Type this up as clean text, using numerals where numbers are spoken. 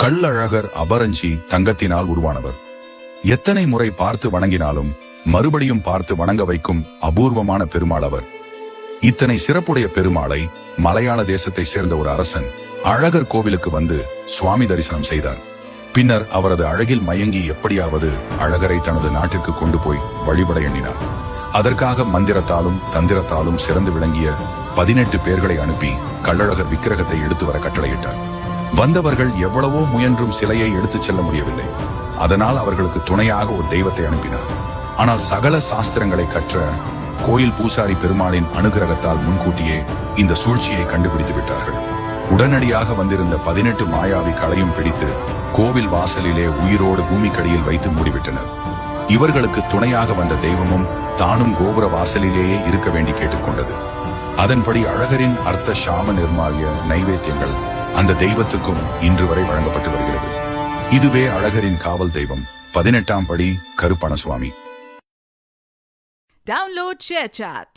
கள்ளழகர் அபரஞ்சி தங்கத்தினால் உருவானவர். எத்தனை முறை பார்த்து வணங்கினாலும் மறுபடியும் பார்த்து வணங்க வைக்கும் அபூர்வமான பெருமாள் அவர். இத்தனை சிறப்புடைய பெருமாளை மலையாள தேசத்தை சேர்ந்த ஒரு அரசன் அழகர் கோவிலுக்கு வந்து சுவாமி தரிசனம் செய்தார். பின்னர் அவரது அழகில் மயங்கி எப்படியாவது அழகரை தனது நாட்டிற்கு கொண்டு போய் வழிபட எண்ணினார். அதற்காக மந்திரத்தாலும் தந்திரத்தாலும் சிறந்து விளங்கிய 18 பேர்களை அனுப்பி கள்ளழகர் விக்கிரகத்தை எடுத்து வர கட்டளையிட்டார். வந்தவர்கள் எவ்வளவோ முயன்றும் சிலையை எடுத்துச் செல்ல முடியவில்லை. அதனால் அவர்களுக்கு துணையாக ஒரு தெய்வத்தை அனுப்பினார். ஆனால் சகல சாஸ்திரங்களை கற்ற கோயில் பூசாரி பெருமாளின் அனுகிரகத்தால் முன்கூட்டியே இந்த சூழ்ச்சியை கண்டுபிடித்து விட்டார்கள். உடனடியாக வந்திருந்த 18 மாயாவி களையும் பிடித்து கோவில் வாசலிலே உயிரோடு பூமிக்கடியில் வைத்து மூடிவிட்டனர். இவர்களுக்கு துணையாக வந்த தெய்வமும் தானும் கோபுர வாசலிலேயே இருக்க வேண்டி கேட்டுக்கொண்டது. அதன்படி அழகரின் அர்த்த சாம நிர்மாலிய நைவேத்தியங்கள் அந்த தெய்வத்துக்கும் இன்று வரை வழங்கப்பட்டு வருகிறது. இதுவே அழகரின் காவல் தெய்வம் 18ஆம் படி கருப்பணசுவாமி. Download ShareChat.